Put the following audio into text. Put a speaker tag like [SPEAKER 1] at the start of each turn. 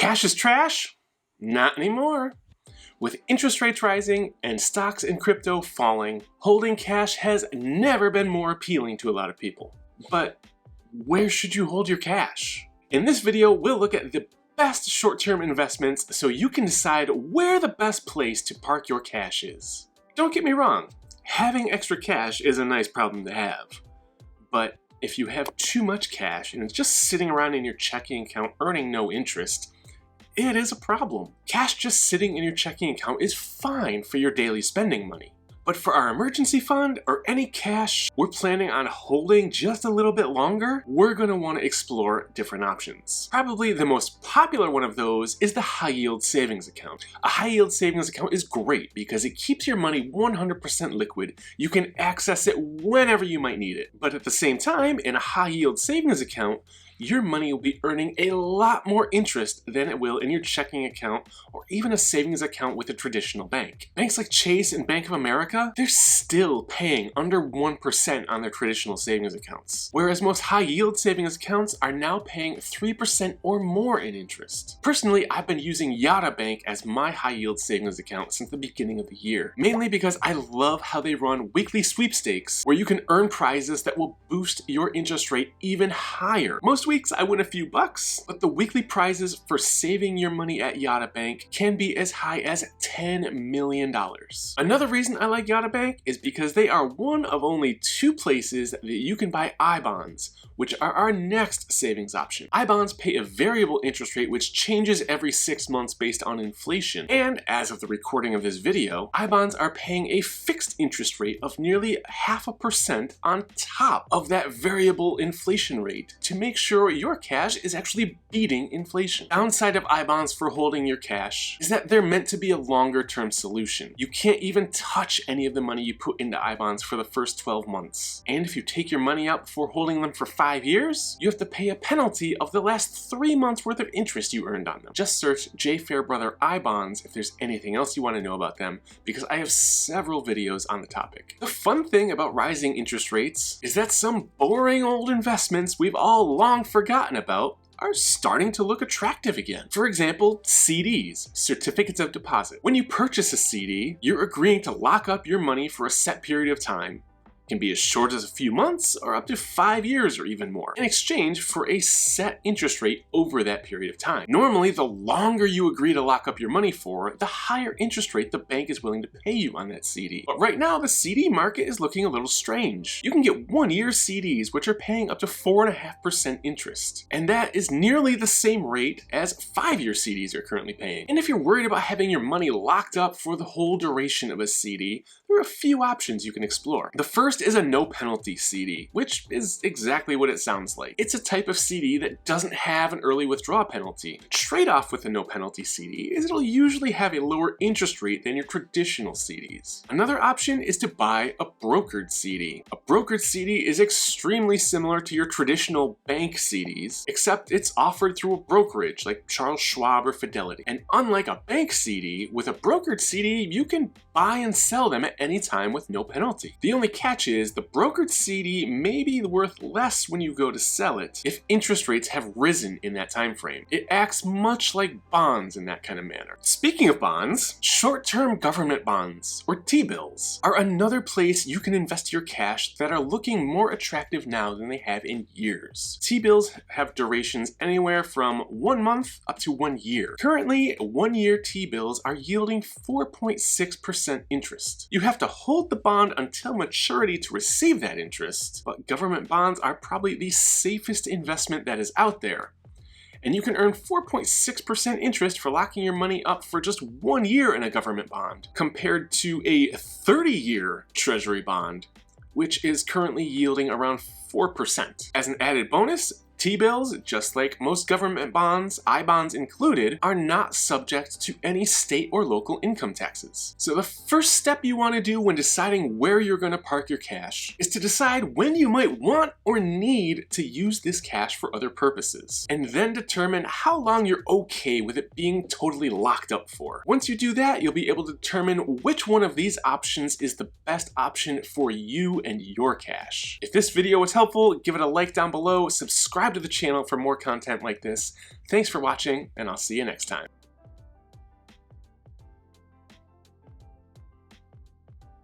[SPEAKER 1] Cash is trash? Not anymore. With interest rates rising and stocks and crypto falling, holding cash has never been more appealing to a lot of people. But where should you hold your cash? In this video, we'll look at the best short-term investments so you can decide where the best place to park your cash is. Don't get me wrong, having extra cash is a nice problem to have. But if you have too much cash and it's just sitting around in your checking account earning no interest, it is a problem. Cash just sitting in your checking account is fine for your daily spending money. But for our emergency fund or any cash we're planning on holding just a little bit longer, we're going to want to explore different options. Probably the most popular one of those is the high yield savings account. A high yield savings account is great because it keeps your money 100% liquid. You can access it whenever you might need it. But at the same time, in a high yield savings account, your money will be earning a lot more interest than it will in your checking account or even a savings account with a traditional bank. Banks like Chase and Bank of America, they're still paying under 1% on their traditional savings accounts, whereas most high yield savings accounts are now paying 3% or more in interest. Personally, I've been using Yada Bank as my high yield savings account since the beginning of the year, mainly because I love how they run weekly sweepstakes where you can earn prizes that will boost your interest rate even higher. Most weeks I win a few bucks, but the weekly prizes for saving your money at Yada Bank can be as high as $10 million. Another reason I like Yada Bank is because they are one of only 2 places that you can buy I-bonds, which are our next savings option. I-bonds pay a variable interest rate which changes every 6 months based on inflation, and as of the recording of this video, I-bonds are paying a fixed interest rate of nearly 0.5% on top of that variable inflation rate to make sure your cash is actually beating inflation. Downside of I-bonds for holding your cash is that they're meant to be a longer term solution. You can't even touch any of the money you put into I-bonds for the first 12 months. And if you take your money out before holding them for 5 years, you have to pay a penalty of the last 3 months worth of interest you earned on them. Just search Fairbrother I-bonds if there's anything else you want to know about them, because I have several videos on the topic. The fun thing about rising interest rates is that some boring old investments we've all long forgotten about are starting to look attractive again. For example, CDs, certificates of deposit. When you purchase a CD, you're agreeing to lock up your money for a set period of time. It can be as short as a few months or up to 5 years or even more, in exchange for a set interest rate over that period of time. Normally, the longer you agree to lock up your money for, the higher interest rate the bank is willing to pay you on that CD. But right now, the CD market is looking a little strange. You can get 1-year CDs, which are paying up to 4.5% interest. And that is nearly the same rate as 5-year CDs are currently paying. And if you're worried about having your money locked up for the whole duration of a CD, there are a few options you can explore. The first is a no penalty CD, which is exactly what it sounds like. It's a type of CD that doesn't have an early withdrawal penalty. The trade-off with a no penalty CD is it'll usually have a lower interest rate than your traditional CDs. Another option is to buy a brokered CD. A brokered CD is extremely similar to your traditional bank CDs, except it's offered through a brokerage like Charles Schwab or Fidelity. And unlike a bank CD, with a brokered CD, you can buy and sell them at any time with no penalty. The only catch is the brokered CD may be worth less when you go to sell it if interest rates have risen in that time frame. It acts much like bonds in that kind of manner. Speaking of bonds, short-term government bonds, or T-bills, are another place you can invest your cash that are looking more attractive now than they have in years. T-bills have durations anywhere from 1 month up to 1 year. Currently, 1-year T-bills are yielding 4.6% interest. You have to hold the bond until maturity to receive that interest, but government bonds are probably the safest investment that is out there. And you can earn 4.6% interest for locking your money up for just 1 year in a government bond, compared to a 30-year treasury bond, which is currently yielding around 4%. As an added bonus, T-bills, just like most government bonds, I-bonds included, are not subject to any state or local income taxes. So the first step you want to do when deciding where you're going to park your cash is to decide when you might want or need to use this cash for other purposes, and then determine how long you're okay with it being totally locked up for. Once you do that, you'll be able to determine which one of these options is the best option for you and your cash. If this video was helpful, give it a like down below, subscribe to the channel for more content like this. Thanks for watching, and I'll see you next time.